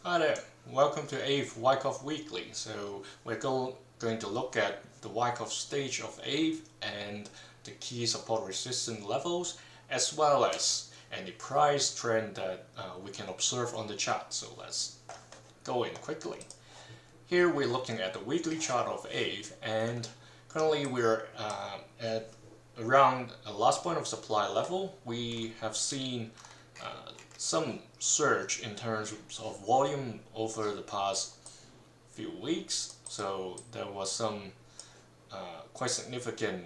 Hi there, welcome to Aave Wyckoff Weekly. So we're going to look at the Wyckoff stage of Aave and the key support resistance levels, as well as any price trend that we can observe on the chart. So let's go in quickly. Here we're looking at the weekly chart of Aave, and currently we're at around a last point of supply level. We have seen some surge in terms of volume over the past few weeks. So there was some quite significant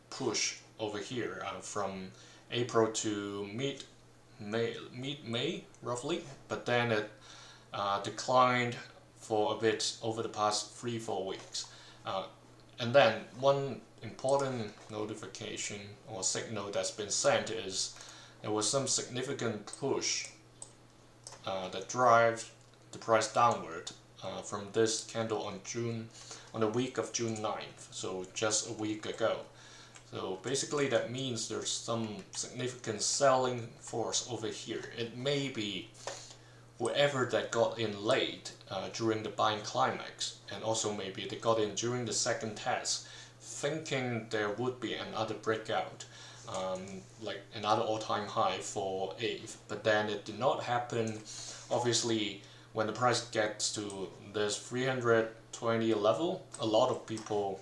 push over here from April to mid-May roughly, but then it declined for a bit over the past 3-4 weeks. And then one important notification or signal that's been sent is there was some significant push that drives the price downward from this candle on the week of June 9th, so just a week ago. So basically that means there's some significant selling force over here. It may be whoever that got in late during the buying climax, and also maybe they got in during the second test thinking there would be another breakout, like another all-time high for Aave, but then it did not happen. Obviously, when the price gets to this 320 level, a lot of people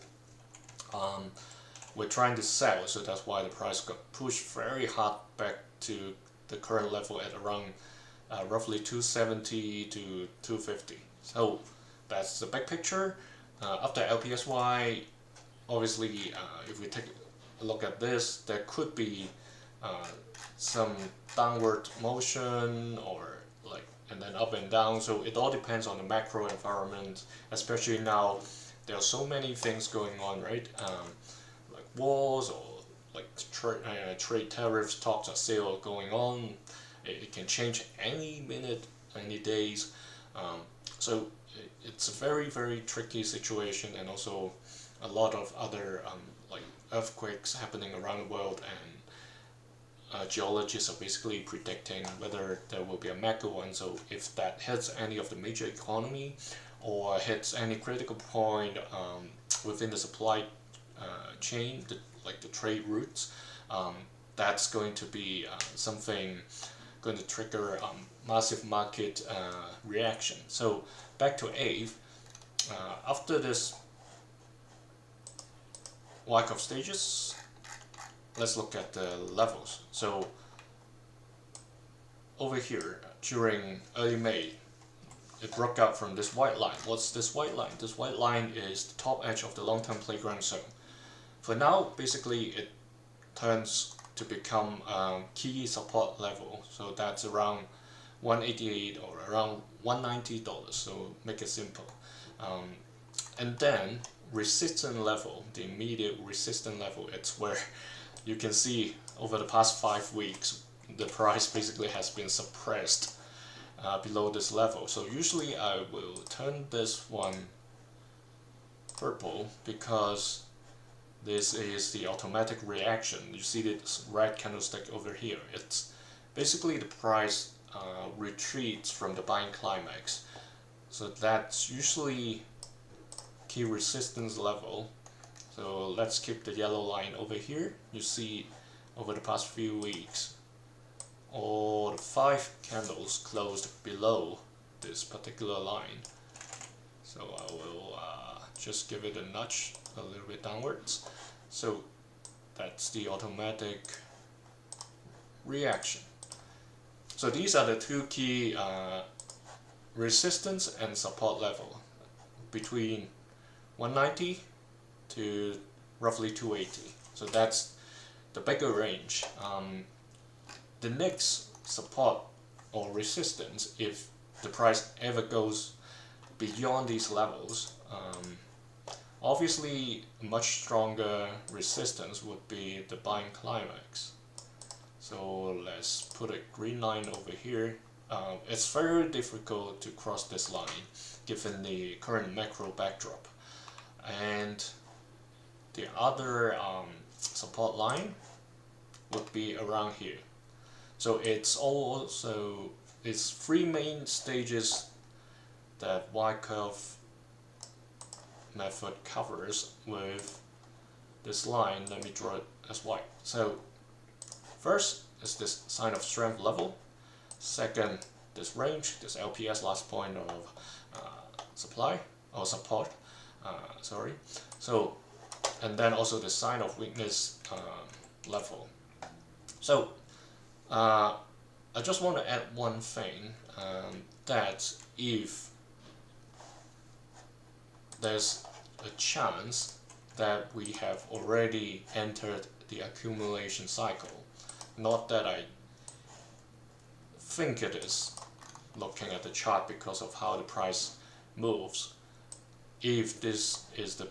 were trying to sell, so that's why the price got pushed very hard back to the current level at around roughly 270 to 250. So that's the big picture. After LPSY, obviously, if we take a look at this, there could be some downward motion and then up and down. So it all depends on the macro environment, especially now there are so many things going on, right? Like wars or like trade tariffs talks are still going on. It can change any minute, any days. So it's a very, very tricky situation, and also a lot of other like earthquakes happening around the world, and geologists are basically predicting whether there will be a mega one. So if that hits any of the major economy or hits any critical point within the supply chain, like the trade routes, that's going to be something going to trigger massive market reaction. So back to Aave, after this Wyckoff stages, let's look at the levels. So over here during early May, it broke out from this white line. What's this white line? This white line is the top edge of the long-term playground zone. For now, basically it turns to become key support level, so that's around 188 or around $190, so make it simple. And then resistance level, the immediate resistance level, it's where you can see over the past 5 weeks the price basically has been suppressed below this level. So usually I will turn this one purple because this is the automatic reaction. You see this red candlestick over here. It's basically the price retreats from the buying climax. So that's usually key resistance level. So let's keep the yellow line over here. You see over the past few weeks, all the 5 candles closed below this particular line. So I will just give it a nudge a little bit downwards. So that's the automatic reaction. So these are the two key resistance and support level between 190 to roughly 280. So that's the bigger range. The next support or resistance, if the price ever goes beyond these levels, obviously much stronger resistance would be the buying climax. So let's put a green line over here. It's very difficult to cross this line given the current macro backdrop. And the other support line would be around here. So it's 3 main stages that Wyckoff method covers with this line. Let me draw it as white. So first is this sign of strength level. Second, this range, this LPS, last point of supply or support. Sorry. So, and then also the sign of weakness level. So I just want to add one thing, that if there's a chance that we have already entered the accumulation cycle, not that I think it is, looking at the chart because of how the price moves. If this is the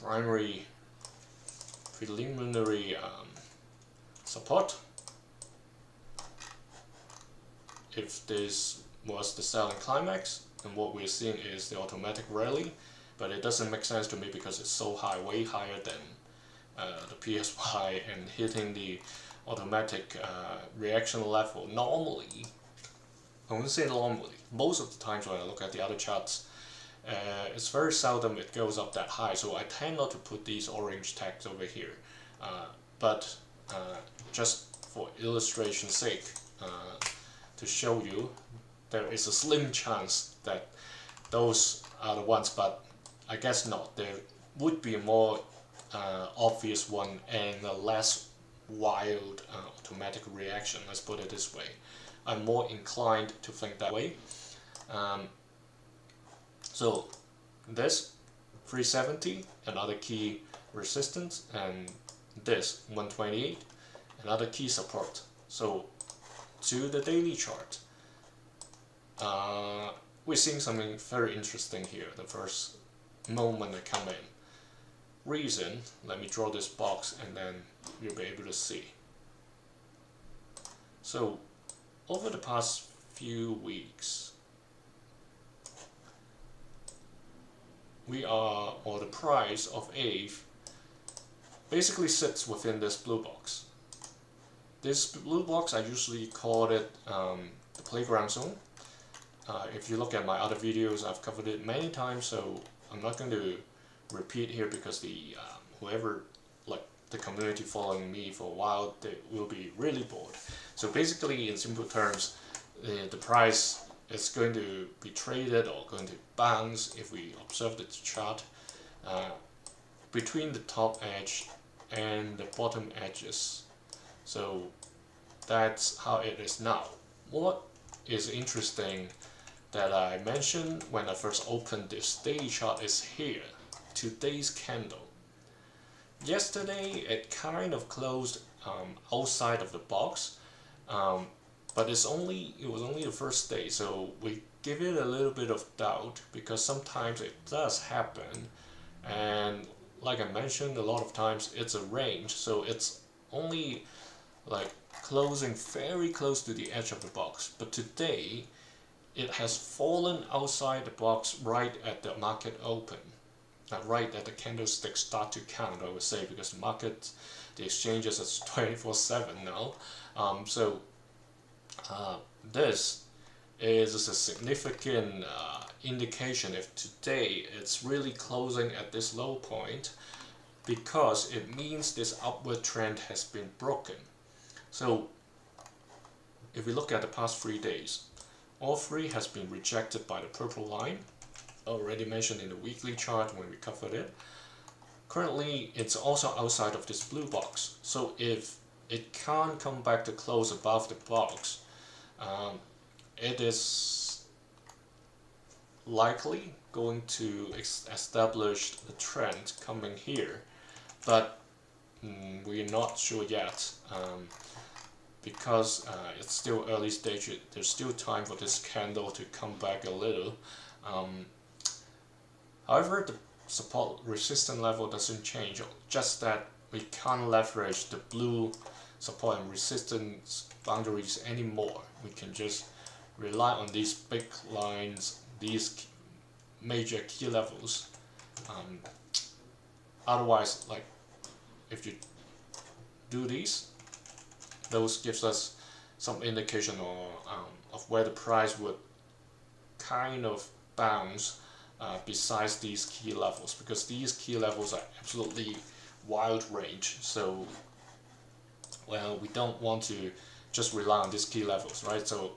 primary preliminary support, if this was the selling climax, and what we're seeing is the automatic rally, but it doesn't make sense to me because it's so high, way higher than the PSY, and hitting the automatic reaction level. Normally, I wouldn't say normally, most of the times when I look at the other charts, it's very seldom it goes up that high, so I tend not to put these orange tags over here. But just for illustration's sake, to show you, there is a slim chance that those are the ones, but I guess not. There would be a more obvious one and a less wild automatic reaction, let's put it this way. I'm more inclined to think that way. So this 370, another key resistance, and this 128, another key support. So to the daily chart, we're seeing something very interesting here the first moment I come in. Reason, let me draw this box and then you'll be able to see. So over the past few weeks, we are, or the price of Aave basically sits within this blue box. This blue box, I usually call it the playground zone. If you look at my other videos, I've covered it many times, so I'm not going to repeat here because the whoever, like the community following me for a while, they will be really bored. So basically, in simple terms, the price is going to be traded or going to bounce, if we observe the chart, between the top edge and the bottom edges. So that's how it is now. What is interesting that I mentioned when I first opened this daily chart is here, today's candle. Yesterday it kind of closed outside of the box, but it was only the first day, so we give it a little bit of doubt because sometimes it does happen, and like I mentioned, a lot of times it's a range, so it's only like closing very close to the edge of the box. But today it has fallen outside the box right at the market open, right at the candlestick start to count, I would say, because the market, the exchanges is 24/7 now. This is a significant indication if today it's really closing at this low point, because it means this upward trend has been broken. So if we look at the past 3 days, all three has been rejected by the purple line, already mentioned in the weekly chart when we covered it. Currently it's also outside of this blue box, so if it can't come back to close above the box, it is likely going to establish the trend coming here, but we're not sure yet, because it's still early stage. There's still time for this candle to come back a little. However, the support resistance level doesn't change, just that we can't leverage the blue support and resistance boundaries anymore. We can just rely on these big lines, these major key levels. Otherwise, like if you do these, those gives us some indication or of where the price would kind of bounce besides these key levels, because these key levels are absolutely wild range. So, well, we don't want to just rely on these key levels, right? So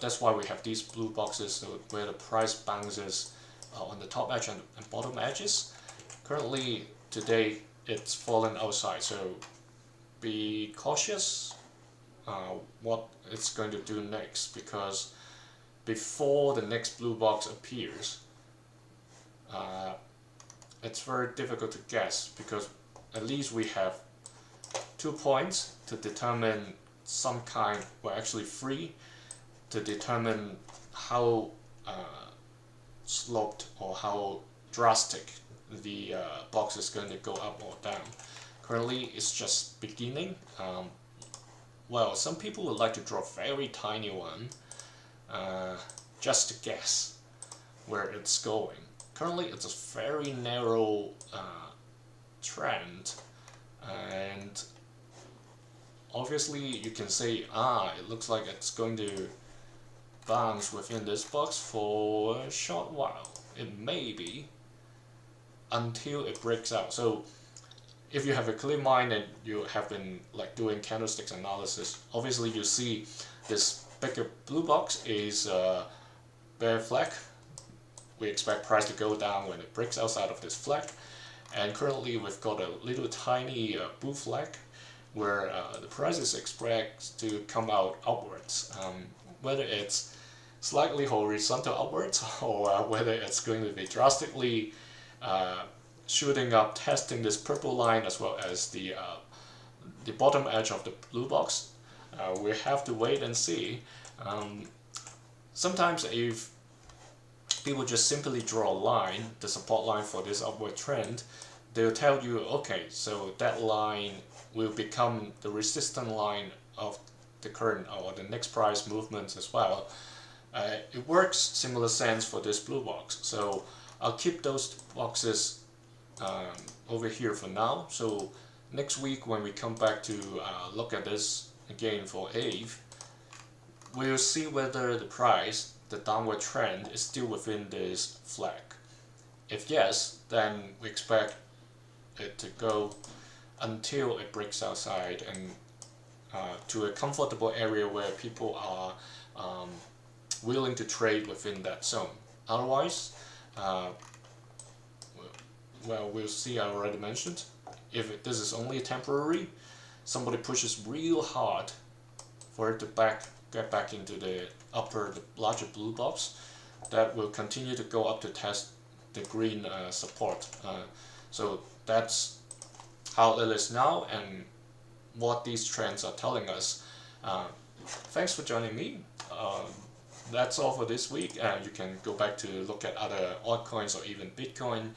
that's why we have these blue boxes, so where the price bounces on the top edge and bottom edges. Currently, today, it's fallen outside, so be cautious what it's going to do next, because before the next blue box appears, it's very difficult to guess, because at least we have 2 points to determine some kind, well, actually 3, to determine how sloped or how drastic the box is going to go up or down. Currently, it's just beginning. Well, some people would like to draw a very tiny one, just to guess where it's going. Currently, it's a very narrow trend, and obviously you can say, it looks like it's going to bounce within this box for a short while. It may be, until it breaks out. So if you have a clear mind and you have been like doing candlesticks analysis, obviously you see this bigger blue box is a bear flag. We expect price to go down when it breaks outside of this flag, and currently we've got a little tiny blue flag where the price is expected to come out upwards, whether it's slightly horizontal upwards or whether it's going to be drastically shooting up, testing this purple line as well as the bottom edge of the blue box. We have to wait and see. Sometimes if people just simply draw a line, the support line for this upward trend, they'll tell you, okay, so that line will become the resistance line of the current or the next price movements as well. It works similar sense for this blue box, so I'll keep those boxes over here for now. So next week when we come back to look at this again for Aave, we'll see whether the price, the downward trend, is still within this flag. If yes, then we expect it to go until it breaks outside and to a comfortable area where people are willing to trade within that zone. Otherwise, well, we'll see. I already mentioned, if this is only temporary, somebody pushes real hard for it to get back into the larger blue box, that will continue to go up to test the green support. So that's how it is now and what these trends are telling us. Thanks for joining me. That's all for this week. You can go back to look at other altcoins or even Bitcoin